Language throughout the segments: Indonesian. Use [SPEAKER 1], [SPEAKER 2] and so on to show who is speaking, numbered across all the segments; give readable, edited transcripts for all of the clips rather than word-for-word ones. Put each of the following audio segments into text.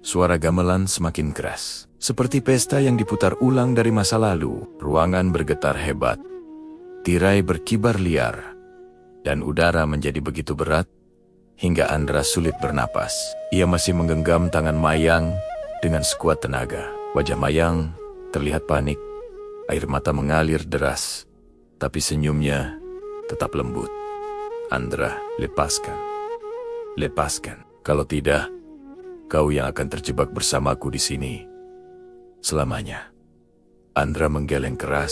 [SPEAKER 1] Suara gamelan semakin keras. Seperti pesta yang diputar ulang dari masa lalu, ruangan bergetar hebat. Tirai berkibar liar. Dan udara menjadi begitu berat, hingga Andra sulit bernapas. Ia masih menggenggam tangan Mayang dengan sekuat tenaga. Wajah Mayang terlihat panik. Air mata mengalir deras. Tapi senyumnya tetap lembut. Andra, lepaskan. Lepaskan. Kalau tidak, kau yang akan terjebak bersamaku di sini selamanya. Andra menggeleng keras.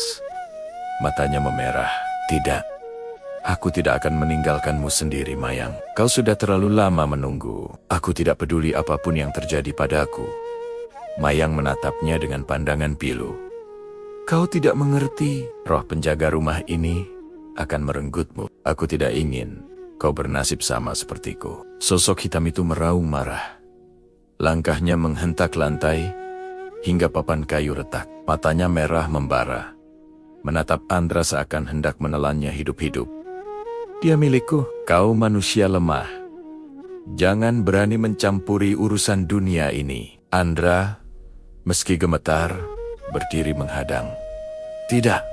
[SPEAKER 1] Matanya memerah. Tidak. Aku tidak akan meninggalkanmu sendiri, Mayang. Kau sudah terlalu lama menunggu. Aku tidak peduli apapun yang terjadi padaku. Mayang menatapnya dengan pandangan pilu. Kau tidak mengerti. Roh penjaga rumah ini akan merenggutmu. Aku tidak ingin kau bernasib sama sepertiku. Sosok hitam itu meraung marah. Langkahnya menghentak lantai hingga papan kayu retak. Matanya merah membara. Menatap Andra seakan hendak menelannya hidup-hidup. Dia milikku. Kau manusia lemah. Jangan berani mencampuri urusan dunia ini. Andra, meski gemetar, berdiri menghadang. Tidak,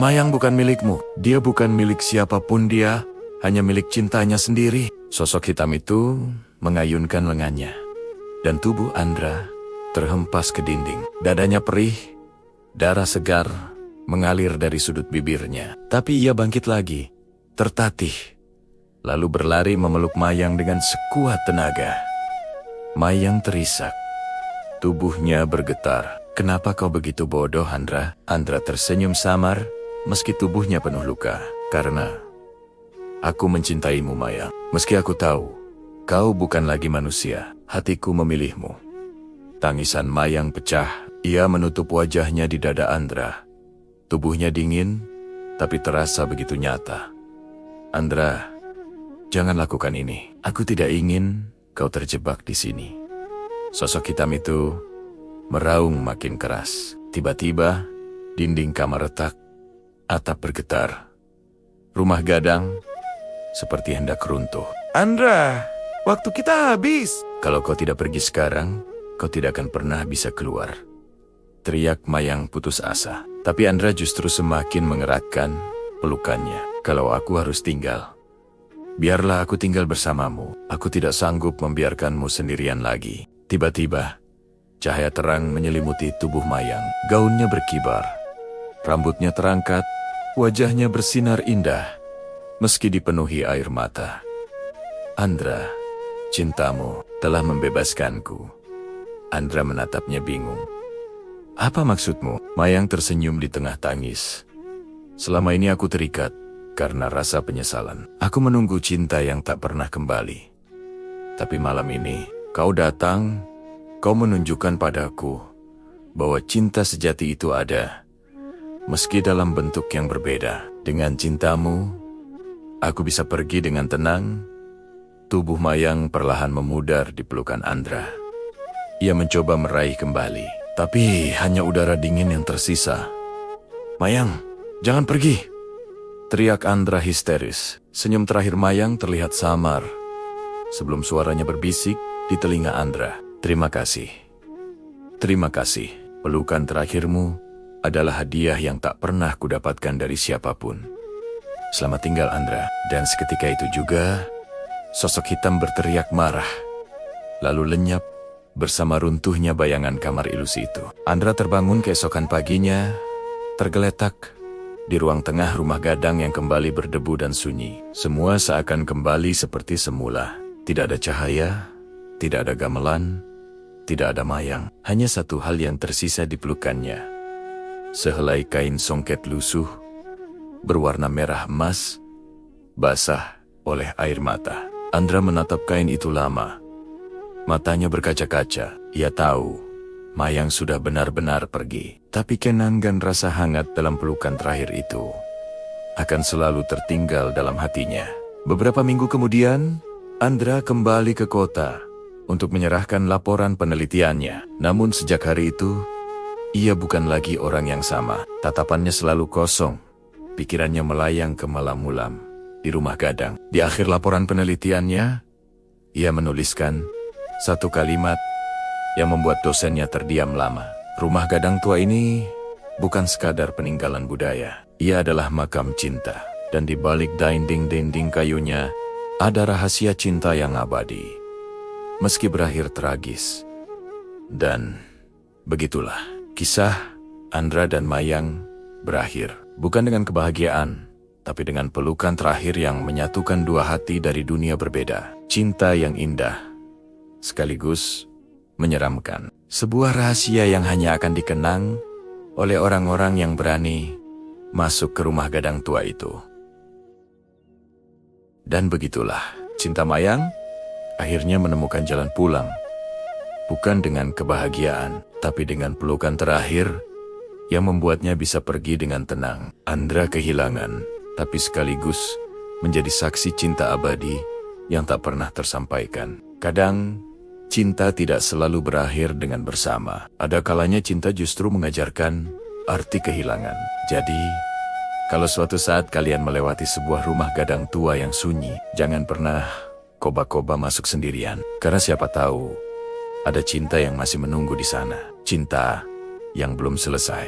[SPEAKER 1] Mayang bukan milikmu. Dia bukan milik siapapun dia, hanya milik cintanya sendiri. Sosok hitam itu mengayunkan lengannya. Dan tubuh Andra terhempas ke dinding. Dadanya perih, darah segar mengalir dari sudut bibirnya. Tapi ia bangkit lagi, tertatih, lalu berlari memeluk Mayang dengan sekuat tenaga. Mayang terisak. Tubuhnya bergetar. Kenapa kau begitu bodoh, Andra? Andra tersenyum samar, meski tubuhnya penuh luka. Karena aku mencintaimu, Mayang. Meski aku tahu kau bukan lagi manusia, hatiku memilihmu. Tangisan Mayang pecah. Ia menutup wajahnya di dada Andra. Tubuhnya dingin, tapi terasa begitu nyata. Andra, jangan lakukan ini. Aku tidak ingin kau terjebak di sini. Sosok hitam itu meraung makin keras. Tiba-tiba, dinding kamar retak, atap bergetar. Rumah gadang seperti hendak runtuh. Andra, waktu kita habis. Kalau kau tidak pergi sekarang, kau tidak akan pernah bisa keluar. Teriak Mayang putus asa. Tapi Andra justru semakin mengeratkan pelukannya. Kalau aku harus tinggal, biarlah aku tinggal bersamamu. Aku tidak sanggup membiarkanmu sendirian lagi. Tiba-tiba, cahaya terang menyelimuti tubuh Mayang. Gaunnya berkibar. Rambutnya terangkat. Wajahnya bersinar indah, meski dipenuhi air mata. Andra, cintamu telah membebaskanku. Andra menatapnya bingung. Apa maksudmu? Mayang tersenyum di tengah tangis. Selama ini aku terikat karena rasa penyesalan. Aku menunggu cinta yang tak pernah kembali. Tapi malam ini, kau datang, kau menunjukkan padaku bahwa cinta sejati itu ada, meski dalam bentuk yang berbeda. Dengan cintamu, aku bisa pergi dengan tenang. Tubuh Mayang perlahan memudar di pelukan Andra. Ia mencoba meraih kembali. Tapi hanya udara dingin yang tersisa. Mayang, jangan pergi! Teriak Andra histeris. Senyum terakhir Mayang terlihat samar sebelum suaranya berbisik di telinga Andra. Terima kasih. Terima kasih. Pelukan terakhirmu adalah hadiah yang tak pernah kudapatkan dari siapapun. Selamat tinggal, Andra. Dan seketika itu juga, sosok hitam berteriak marah, lalu lenyap bersama runtuhnya bayangan kamar ilusi itu. Andra terbangun keesokan paginya, tergeletak di ruang tengah rumah gadang yang kembali berdebu dan sunyi. Semua seakan kembali seperti semula. Tidak ada cahaya, tidak ada gamelan, tidak ada Mayang. Hanya satu hal yang tersisa di pelukannya. Sehelai kain songket lusuh, berwarna merah emas, basah oleh air mata. Andra menatap kain itu lama. Matanya berkaca-kaca. Ia tahu Mayang sudah benar-benar pergi. Tapi kenangan rasa hangat dalam pelukan terakhir itu akan selalu tertinggal dalam hatinya. Beberapa minggu kemudian, Andra kembali ke kota untuk menyerahkan laporan penelitiannya. Namun sejak hari itu, ia bukan lagi orang yang sama. Tatapannya selalu kosong. Pikirannya melayang ke malam mulam di rumah gadang. Di akhir laporan penelitiannya, ia menuliskan satu kalimat yang membuat dosennya terdiam lama. Rumah gadang tua ini bukan sekadar peninggalan budaya. Ia adalah makam cinta. Dan di balik dinding-dinding kayunya, ada rahasia cinta yang abadi. Meski berakhir tragis. Dan begitulah, kisah Andra dan Mayang berakhir. Bukan dengan kebahagiaan, tapi dengan pelukan terakhir yang menyatukan dua hati dari dunia berbeda. Cinta yang indah, sekaligus menyeramkan. Sebuah rahasia yang hanya akan dikenang oleh orang-orang yang berani masuk ke rumah gadang tua itu. Dan begitulah, cinta Mayang akhirnya menemukan jalan pulang. Bukan dengan kebahagiaan, tapi dengan pelukan terakhir yang membuatnya bisa pergi dengan tenang. Andra kehilangan, tapi sekaligus menjadi saksi cinta abadi yang tak pernah tersampaikan. Kadang, cinta tidak selalu berakhir dengan bersama. Ada kalanya cinta justru mengajarkan arti kehilangan. Jadi, kalau suatu saat kalian melewati sebuah rumah gadang tua yang sunyi, jangan pernah koba-koba masuk sendirian. Karena siapa tahu, ada cinta yang masih menunggu di sana. Cinta yang belum selesai.